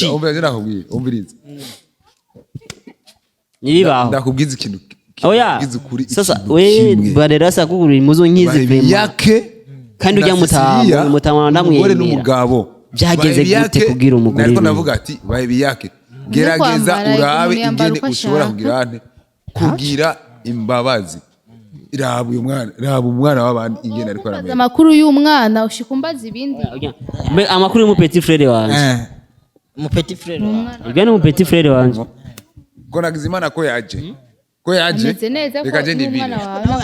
buci umviriza nibibaho ndakubwiza ikintu oya sasa we barera sakugura imuzo nkizi BAHEBIYAKE kandi ujya mutama ndamwemera n'umugabo byageze gute kugira umugore nariko navuga ati BAHEBIYAKE gerageza urabe ingene ushobora kugira imbabazi raba umwana w'abandi ingene ariko aramenya amakuru y'umwana ushikumbaza ibindi amakuru y'umu petit frère wanje mu petit frère ibyo ni mu petit frère wanje ko nagize imana ko yaje reka je ndibire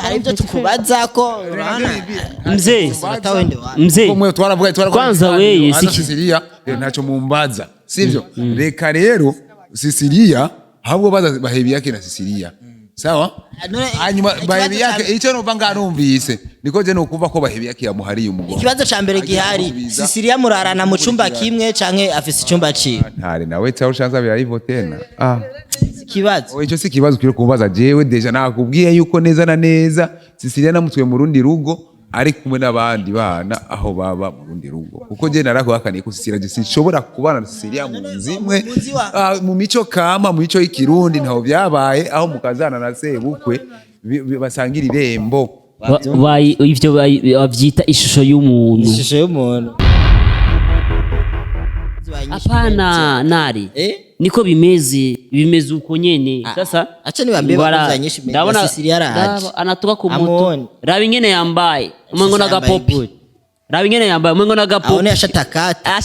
aribyo tukubaza ko mzee kwanza wewe SISIRIYA ntacyo mumbaza sivyo reka rero SISIRIYA ahubwo baza BAHEBIYAKE na SISIRIYA sawa hanyuma BAHEBIYAKE icyo numva ngarumvise niko je nokuva ko BAHEBIYAKE yamuhariye umugore ikibazo ca mbere gihari SISIRIYA murarana mu cumba kimwe canke afise icumba ciwe ntare nawe cyaho ushanza birayivotena ikibazo icyo si ikibazo kiri kubaza jewe deja nakubwiye yuko neza na neza SISIRIYA namutwe mu rundi rugo ari kumwe n'abandi bana aho baba mu rundi rugo kuko je narakuhakaniye ko SISIRIYA sinshobora kubana na SISIRIYA mu nzimwe mu mico kama mu mico y'ikirundi ntaho byabaye aho mukazana na sebukwe basangira irembo ivyo bavyita ishusho y'umuntu apana nari niko bimeze uko nyene sasa acha niwaambie bazanyisha ndabona anatoka ku moto rabi nyene yambaye umengo na gapopo rabi nyene yambaye umengo na gapopo aone ashatakata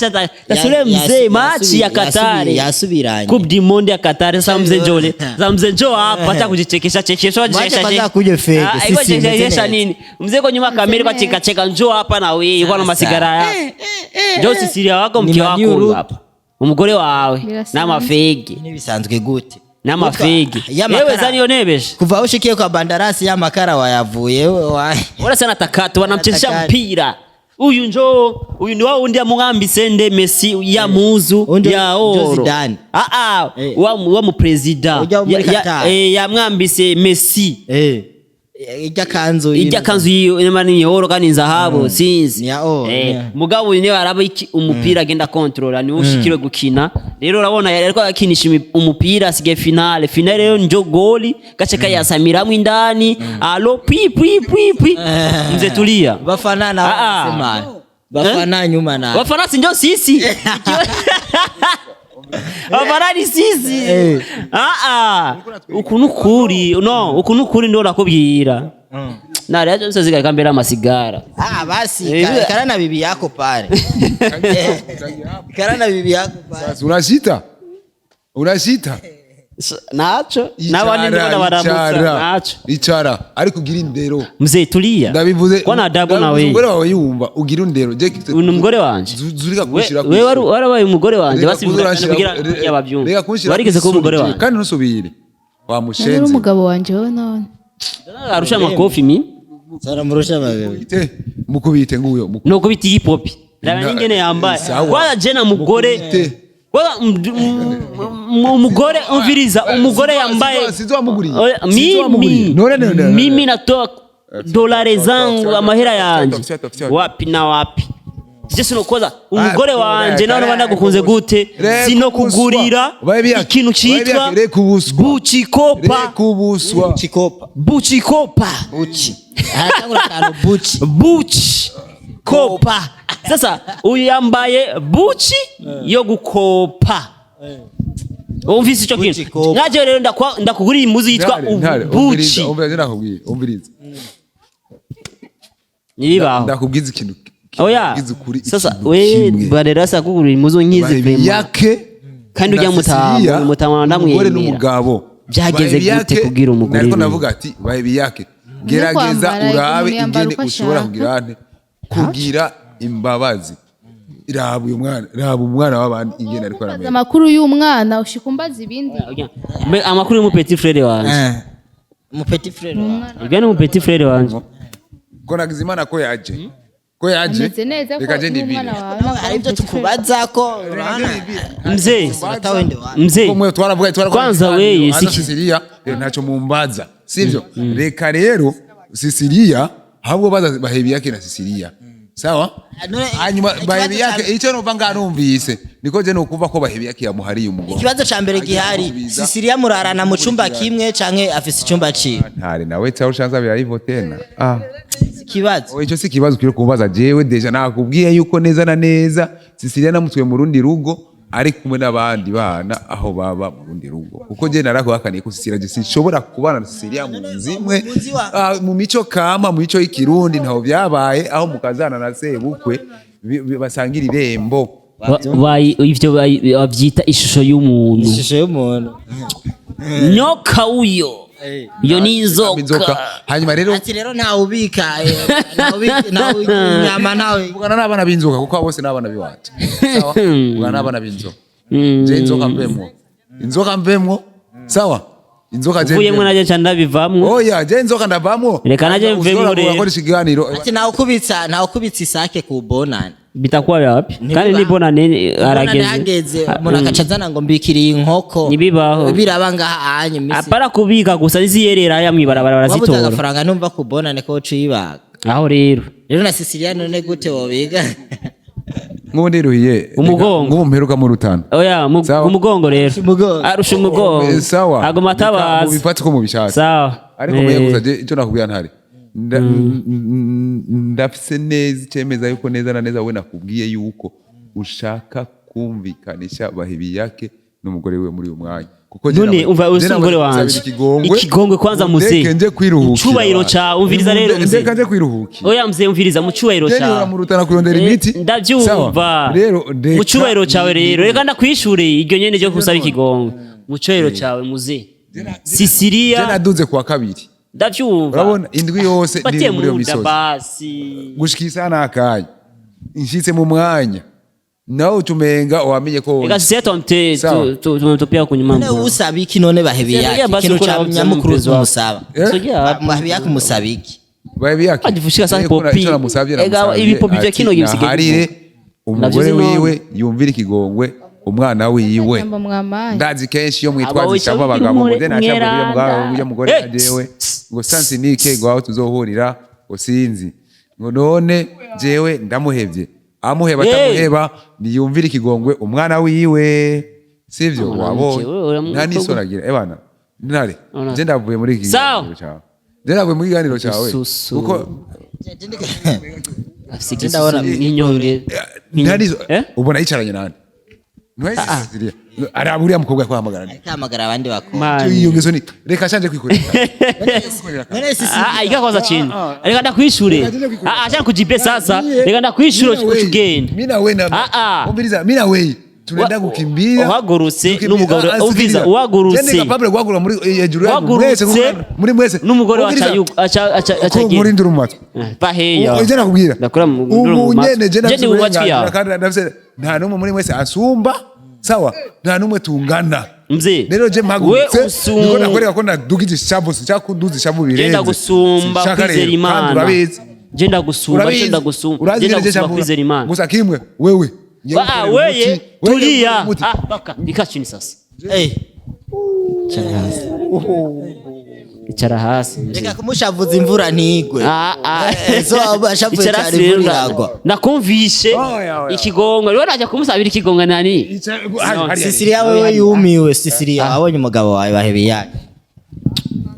sule mzee machi ya Katari yasubiranye Coupe du Monde ya Katari sasa mzee njoo hapa acha kujichekesha kwanza kuje fake sisi nini mzee kwa nyuma kamera kwa cheka njoo hapa na wewe kwa na masigara ya njoo SISIRIYA wako mke wako hapa umugore wawe n'amafegi nibisanzwe gute n'amafegi yewe zani yonebeshe kuva ushikiye kwa bandarasi ya makara wayavuye wala sana takato wanamchezesha mpira uyu ni wao undi amwambise nde Messi ya muzu ya oro wa mu president ya mwambise Messi ijya kanzu yiyo imani yoro kandi nzahabo sinzi mugabo ni araba iki umupira agenda controller ni ushikire gukina rero urabona yariko akinisha umupira sige finale rero njo goli gaceka yasamiramwe indani alo pi mze tulia bafanana sema bafana nyuma na bafana sinjo sisi abarari sisi ukuntu kuri ndo nakubwira nari aje nsaziga kambera amasigara basi karana bibi yako pale karana bibi yako pale sasa unashita nacho nabandi ndabona baramutsa nacho icara ari kugira indero mzee tulia ndabivuze kwa adabu na wewe umugore wawe yumva ugira indero je umugore wanje zurika kushira wewe warabaye umugore wanje basi kugira yabavyumva warigeze ko umugore wanje kandi nusubire wa mushenze umugabo wanje wewe none arusha amakofi mi sara murusha bagabo mukubite nguyo no kubita hip hop raba ningene yambaye kwa jena mugore umugore umviriza umugore yambaye mimi natoa dolari zangu amahera yanje wapi na wapi Jesu nokoza umugore wanje none bana gukunze gute sino kugurira ikintu citwa buchikopa buchi kopa sasa uyambaye buchi yo gukopa umvise ico kintu naje rero ndakugurira imuzi yitwa buchi umviriza nibibaho ndakubwiza ikintu oya sasa we barera sakugurira imuzo nkizi BAHEBIYAKE kandi ujya mutama ndamwemera n'umugabo byageze gute kugira umugore nariko navuga ati BAHEBIYAKE gerageza urabe ingene ushobora kugira imbabazi raba umwana w'abandi ingene ariko aramenya amakuru y'umwana ushikumbaza ibindi amakuru y'umu petit frère wanje mu petit frère ibyo ni mu petit frère wanje ko nagize imana ko yaje reka je ndibire aribyo tukubaza ko mzee kwanza wewe SISIRIYA ntacyo mumbaza sivyo reka rero SISIRIYA ahubwo baza BAHEBIYAKE na SISIRIYA sawa hanyuma BAHEBIYAKE icyo numva ngarumvise niko je nukumva ko BAHEBIYAKE yamuhariye umugore. Ikibazo ca mbere gihari Sisiriya murarana mu cumba kimwe canke afise icumba ciwe? Ntari nawe cyaho ushanza birayivo tena. Kibazo icyo si kibazo kiri kumbaza jewe deja nakubwiye yuko neza na neza Sisiriya namutwe mu rundi rugo ari kumwe n'abandi bana aho baba mu rundi rugo kuko je narakubakaniye ko Sisiriya je sinshobora kubana na Sisiriya mu nzimwe mu mico kama mu mico y'ikirundi ntaho byabaye aho mukazana na sebukwe basangira irembo ivyo bavyita ishusho y'umuntu nyoka uyo iyo ni inzoka hanyuma rero ati rero ntawubika nyama nawe ugana n'abana b'inzoka kuko bose n'abana biwacu sawa ugana n'abana b'inzoka je inzoka mbemwo sawa inzoka je uvuyemwo naje cyane ndabivamwo oya je inzoka ndavamwo reka naje mvemwo rero ukoresha ikiganiro ati ntawukubitsa isake ku bonane bitakuwa yapi kandi ni bonane arageze umuntu akacazana ngo mbikiriye inkoko nibibaho biraba ngaha anye misi apara kubika gusa niziyerera ya mwibarabara barazitora wabuze agafaranga numva ku bonane ko cibaga aho rero na Sisiriya none gute wobiga ngundi ruhiye umugongo ngumperuka mu rutano oya umugongo rero arusha umugongo sawa agoma tabaza ubifate ko mubishatse sawa ariko muye gusa je icyo nakubwira ntari ndafise neza icemeza yuko neza na neza we nakubwiye yuko ushaka kumvikanisha BAHEBIYAKE n'umugore we muri uyu mwanya kuko none umva usumugore wanje ikigongwe kwanza muze cyubahiro cha umviriza rero mze kaje kwiruhuki oya mze umviriza mu cyubahiro cha rero murutana kurondera imiti ndavyumva mu cyubahiro cawe rero reka ndakwishure iryo nyene ryo kusaba ikigongwe mu cyubahiro cawe muze Sisiriya je naduze kwa kabiri ndavyumva urabona indwi yose ndi muri yo misozi basi gushikisa nakanya inshitse mu mwanya nawe tumenga wamenye ko ega setomte tunatopia kunyuma none usaba iki none BAHEBIYAKE ikintu ca nyamukuru umusaba BAHEBIYAKE umusaba iki BAHEBIYAKE agifushika sa popi ega ibi popi vya kino gibisigaye umugore wiwe yumvira ikigongwe umwana wiwe ndazi kenshi yo mwitwaza cyangwa abagabo ngo je nacyavuye yo mugore ajewe ngo sansi nike ngo aho tuzohurira ngo sinzi ngo none jewe ndamuhevye amuheba tamuheba niyumvira ikigongwe umwana wiwe sivyo wabo nta nisoragira ebana ntare je ndavuye muri iki kiganiro cyawe je ndavuye muri kiganiro cyawe kuko ndabona inyonge ubona yicaranye nani Sisiriya araburiya mukobwa kwamagara abandi bakobwa iyo ngeso ni reka shanje kwikorera none Sisiriya ikakoza chini reka ndakwishure acha kujipe sasa reka ndakwishure ukugenda mina we na umviriza mina we tunaenda kukimbia uhagurutse n'umugabo uviza uhagurutse je capable gwagura muri hejuru yangu mwese n'umugore acha muri ndurumatwe baheya je nakubwira ndakora mu ndurumatwe je ni uburenganzira kandi ndavise nta numwe muri mwese asumba sawa nta numwe tungana mzee rero je mpagurutse niko nakoreka ko ndugije ishavu cyakunduza ishavu birenze genda gusumba kwizera Imana genda gusumba genda gusumba kwizera Imana gusa kimwe wewe weye tulia baka ika chini sasa icara hasi reka kumushavuza imvura ntigwe zo abashavuye cyane imvura nakumvishe ikigongwe rero najya kumusabira ikigongwe nani Sisiriya wewe yumiwe Sisiriya abonye umugabo wawe BAHEBIYAKE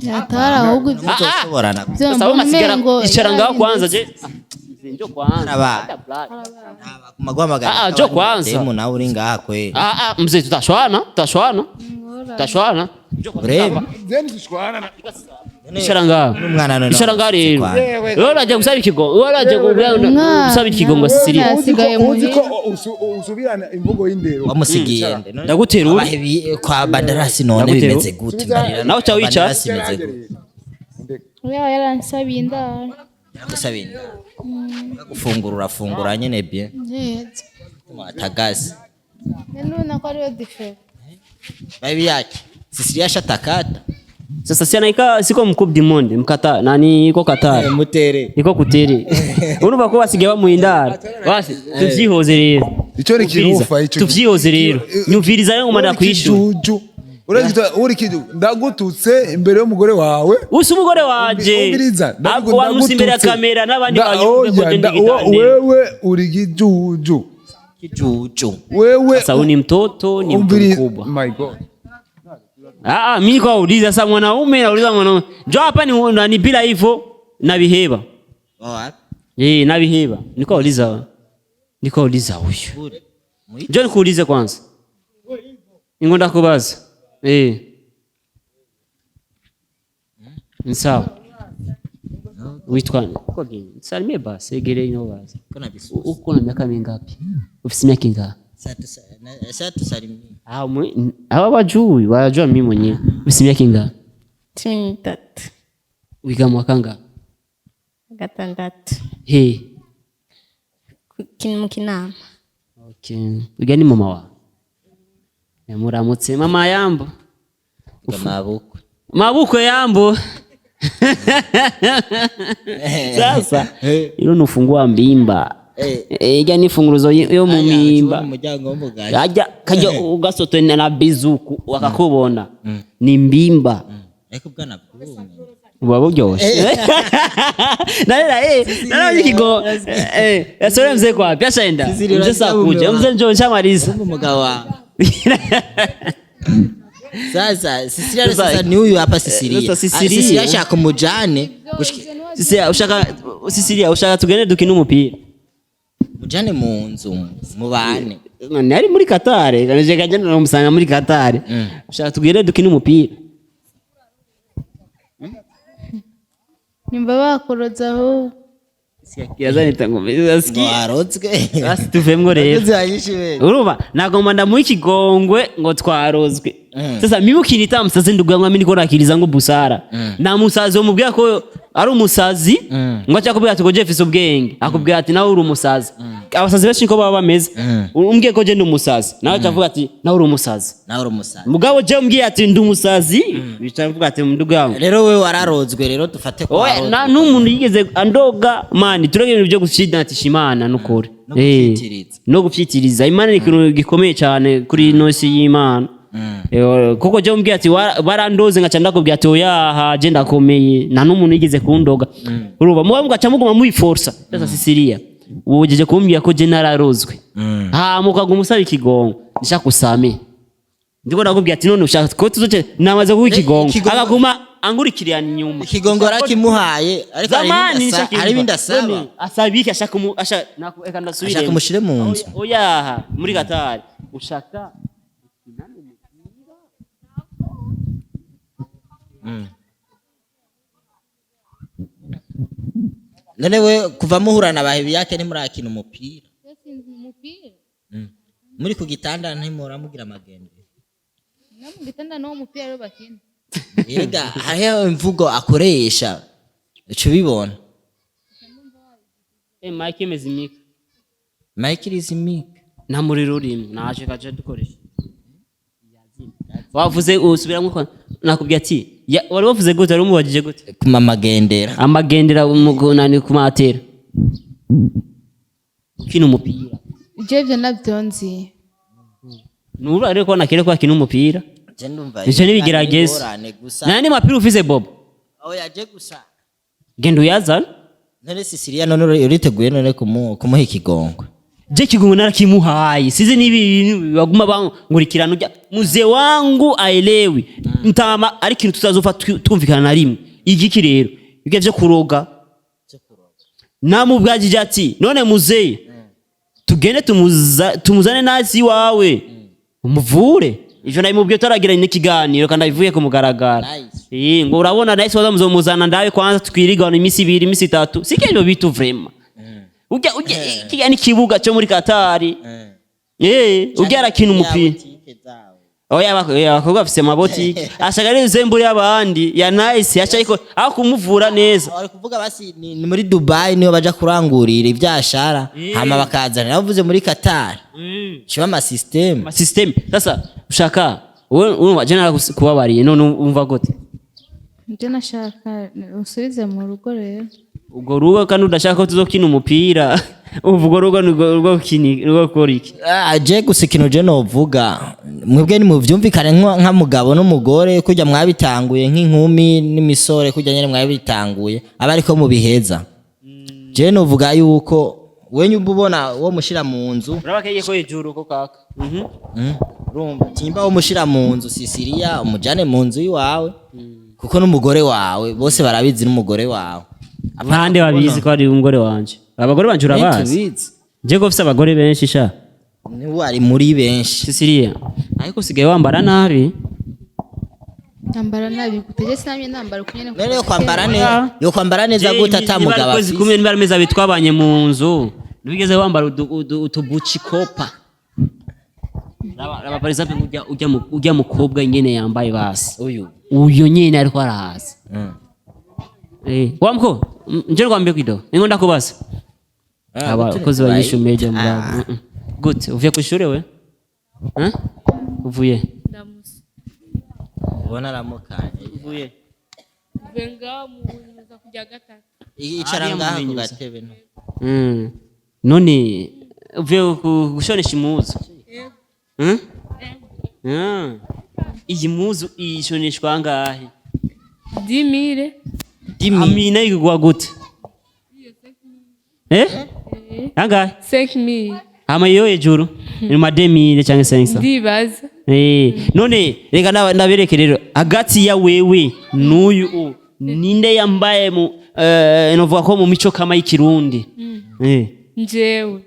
yatara ahubwo uzosoborana sasa masigara icara ngaho kwanza je njo kwanza kumagwamagara njo kwanza demo nawe uri ngaha kwe mzee tutashwana ureba then tushwana Isharanga rero najya gusaba ikigongo gusaba ikigongo Sisiriya uziko usubirana imvugo y'indero wamusigiye ndagutera uri kwa bandarasi none bimeze gute nawe cyo wica oya yaransabiye indaro gusabinda gufungura nyene bien atagazi none ko ariyo different BAHEBIYAKE Sisiriya shatakata sasa siana siko mkubwa dimonde mkata nani iko Qatar mutere iko kutere urumva ko basigaye bamuhindara basi tuvyihoze rero ico ni kirufa ico tuvyihoze rero nyumviriza yo ngomanda kwishu uri kidu ndagututse imbere y'umugore wawe usi umugore wanje wanusi imbere ya kamera n'abandi wewe uri kijuju wewe sasa ni mtoto ni mtu mkubwa my god mimi kwa uliza sasa mwanaume nauliza mwanaume njoo hapa ni bila hivyo na biheba na biheba niko uliza huyu njoo nikuulize kwanza ingonda kubaza sawa witwa uko gani salimie basi egere ino baza uko na miaka mingapi ufisi miaka ingapi sasa tusalimie hawa wajua mimi mwenyewe ufisi miaka ingapi 13 wiga mwaka ngapi 6 kinama okay wiga ni mama wa muramutse mama yambo mabukwe yambo sasa ilo nufungua mbimba ijya nifunguruzo yo mu mimba ajya kajya ugasoto na bizuku wakakubona ni mbimba waburyoshe nara ikigo sore mzee kwa pesa enda mzee sakuja mzee njoo nshamaliza umugabo wa sasa sisiria ni huyu hapa sisiria ashaka mujane ushaka tugende dukina umupira mujane mu nzu mubane nari muri Qatar kanje kajana namusanga muri Qatar ushaka tugende dukina umupira nimba bakoroza aho yazani tangombe twarozwe basi tuvemwo rero urumva nagomba ndamuha ikigongwe ngo twarozwe sasa mimi ukinita musazi ndugwamwa mimi niko nakiriza ngo busara na musazi umubwira ko ari umusazi ngo acyakubwira ati ngo Jeffis ubwenge akubwira ati nawe uri umusazi abasazi benshi niko baba bameze umbwiye ko je ndi umusazi nawe acavuga ati nawe uri umusazi mugabo je umbwiye ati ndi umusazi bicavuga ati ndugwamwa rero we wararozwe rero dufate ko na n'umuntu yigeze andoga mani turege ibintu byo gushidanatisha Imana n'ukuri no gupyitiriza Imana ni ikintu gikomeye cyane kuri nosi y'Imana kuko je umbwiye ati barandoze ngaca ndakubwiye ati oya je ndakomeye na n'umuntu yigeze kundoga uruba muwe mugaca muguma muri force sasa sisiriya wogeje kumbwiye ko je nararozwe mukaga umusaba ikigongo nishakusame ndiko ndakubwiye ati none ushaka ko tuzoce namaze kuba ikigongo akaguma angurikirira nyuma ikigongo rakimuhaye ariko ari bindasaba asabike ashaka eka ndasubire ashaka mushire mu nzu oya muri Qatar ushaka none we kuva muhura na BAHEBIYAKE ni murakina umupira muri ku gitanda ntimura mugira amagende mu gitanda no umupira rero bakina yega hariho imvugo akoresha cyo bibona Mike mezimika Mike izimika nta muriro urimo naje kaje dukoresha wavuze usubiramo ko nakubwiye ati wari wavuze gute ari umubajije gute kuma magendera amagendera umugonani kumatera kino umupira je nabyonzi nuru ariko nakere ko akina umupira je ndumva icyo nibigerageza nani mapira ufise Bob yaje gusa gendo yazana none sisiria none uriteguye none kumuha ikigongo je kigongo narakimuhaye size nibi baguma bangurikirana ujya muze wangu aelewi ntama ari kintu tutazofa twumvikana na rimwe igiki rero bige byo kuroga namubwajije ati none muze tugende tumuzane nasi wawe umuvure ivyo ndabimubwiye taragira n'ikiganiro kandi abivuye ku mugaragara ngo urabona nasi wazamuzana ndawe kwanza twirigana imisi 2 imisi 3 sikebyo bitu vraiment ujya kiga ni kibuga cyo muri Qatar ujya arakina umupira oya bakobwa bafise amabotike ashagare zemburi y'abandi ya nice ashayiko aho kumuvura neza ari kuvuga basi ni muri Dubai niyo baja kurangurira ivyashara hama bakazana navuze muri Qatar chiba ma system sasa ushaka wowe jana kubabariye none umva gute nje nashaka usubize mu rugo rero ubwo rugo kandi udashaka ko tuzokina umupira uvuga rugo kini rugo koriki je gusa ikintu je novuga mwebwe ni muvyumvikane nka mugabo n'umugore kujya mwabitanguye nk'inkumi n'imisore kujya nyene mwabitanguye aba ariko mubiheza je novuga yuko wenye ubona wo mushira mu nzu urabakeye ko ijuru ko kaka urumva timba wo mushira mu nzu Sisiriya umujane mu nzu yiwawe kuko n'umugore wawe bose barabizi n'umugore wawe abandi babizi ko ari umugore wanje abagore banje urabazi je ko ufite abagore benshi sha ni wari muri benshi Sisiriya ariko usigaye wambara nabi nambara nabi gutegetse namye nambara kunyene none yo kwambara neza gute atamugaba afite kumwe niba meza bitwabanye mu nzu nubigeze wambara utubuci kopa par exemple ujya mukobwa nyene yambaye basi uyo nyene ariko arahaza wamko nje rwambe kwido ningo ndakubaza abakozi banyishu meje mbaga gute uvuye ku ishure we uvuye ubona ramukanye uvuye venga mu nza kujya gatatu icara ngaha ku gatebe none uvuye gushonesha imuzu iyi muzu ishoneshwa angahe 10,000 amina igwa gute angahe 5,000 ama yo ejuru ni mademire cyangwa 500 ndibaza none reka ndabereke rero hagati ya wewe n'uyu ninde yambaye mu novuga ko mu mico kama y'ikirundi njewe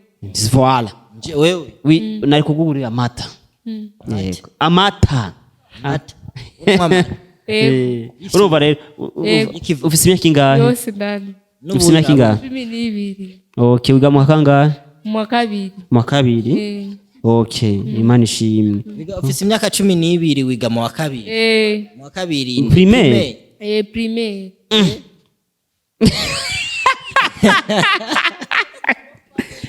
voilà wewe oui nari kugugurira amata yego amata urumva rero ufise imyaka ingahe yose ndani ufise imyaka ingahe 12 okay wiga mu kangahe mu kabiri okay imana ishimwe ufise imyaka 12 wiga mu wa kabiri primaire primaire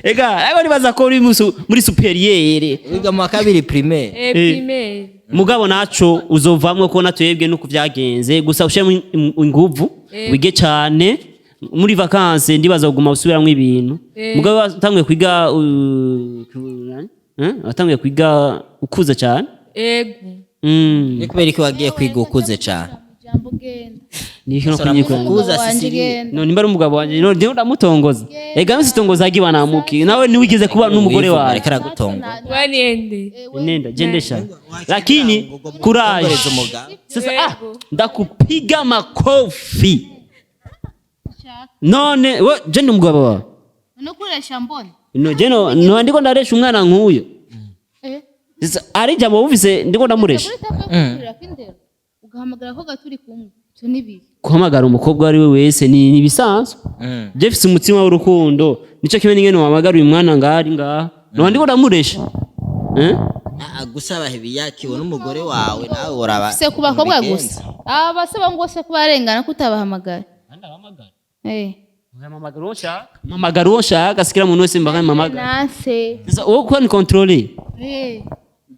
ega ayo nibaza ko uri muri superiere wiga mu wa kabiri primaire primaire mugabo naco uzovamwe ko natwebwe nuko vyagenze gusa ushe inguvu wige cyane muri vacances ndibaza kuguma usubiramwe ibintu mugabo atanguye kwiga atanguye kwiga ukuze cyane ni kubera ko wagiye kwiga ukuze cyane jambo genda niko kuza Sisiriya no nimba umugabo wanje no ndi ndamutongoza ega nsitongoza agi banamuki nawe niwigeze kuba n'umugore wawe reka gutonga nenda jendesha lakini courage sasa ndakupiga makofi none we je ndi umugabo wawe no kuresha mbone no je no ndiko ndaresha umwana nk'uyo sasa ari jambo uvise ndiko ndamuresha ugahamagara ko gaturi kumwe cyo nibiri kuhamagara umukobwa ari we wese ni bisanzwe Jeffs umutima w'urukundo nico kibe n'ingene wamagara uyu mwana ngari ngaha no ndiko ndamuresha gusa BAHEBIYAKE ubona umugore wawe nawe uraba se ku bakobwa gusa abasaba ngo se kubarengana kutabahamagara ndahamagara mamagara ushaka sikira umuntu wese mbaga mamagara nase sasa wowe ko ni contrôler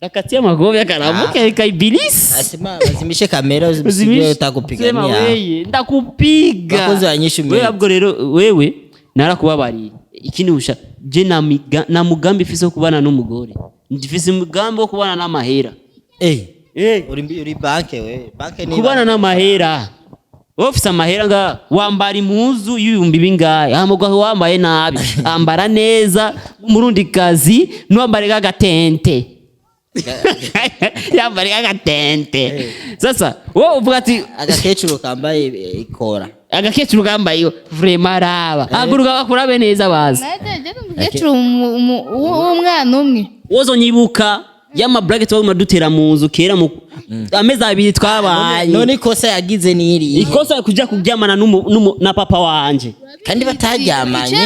Dakatia magobe akaramuke kaibilisi. Asema bazimishe kamera uzimishe utakupigania. Sema wewe ndakupiga. Bakoze banyisha wewe abwo rero wewe narakubabariye. Ikindi usha je na mugambi fise kubana n'umugore. Ndifise mugambi wo kubana n'amahera. Uri banke we. Banke ni kubana n'amahera. Ofisa amahera nga wambara impuzu y'ibihumbi bingahe hamugwa wambaye nabi ambara neza umurundi kazi nuambare gagatente yambare gagatente sasa wowe uvuga ati agakecuru kambaye ikora agakecuru kambaye vraiment araba aguruka bakurabe neza bazi agakecuru umwana umwe wozo nyibuka yama bracket wo madutera munzu kera mu amezi abiri twabaye none ikosa yagize niri ikosa kujya kuryamana na papa wanje kandi bataryamanye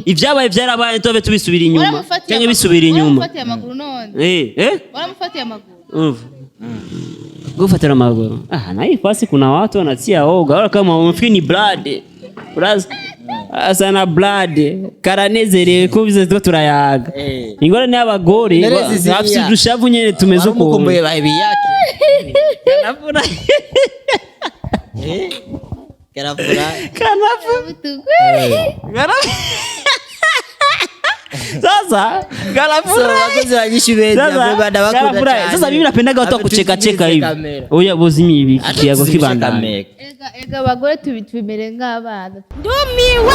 ivyabaye vyarabaye tobe tubisubira inyuma cyangwa bisubira inyuma waramufatiye amaguru none waramufatiye amaguru gufatira amaguru nayo fasi kuna watu wanatia oga wala kama umefiki ni blood asana blood karanezerewe ko bize turayaga ingora ni abagore bafite udushavu nyene tumeze uko mukumbuye BAHEBIYAKE kanafura kanafura Sasa Wakozi wa nyishu beza mbebada wakunda cyane. sasa mimi napendaga watu kucheka cheka hivi. Oya bozimi ibi kiyago kibandana. ega abagore tubimere nk'abana Ndumiwe.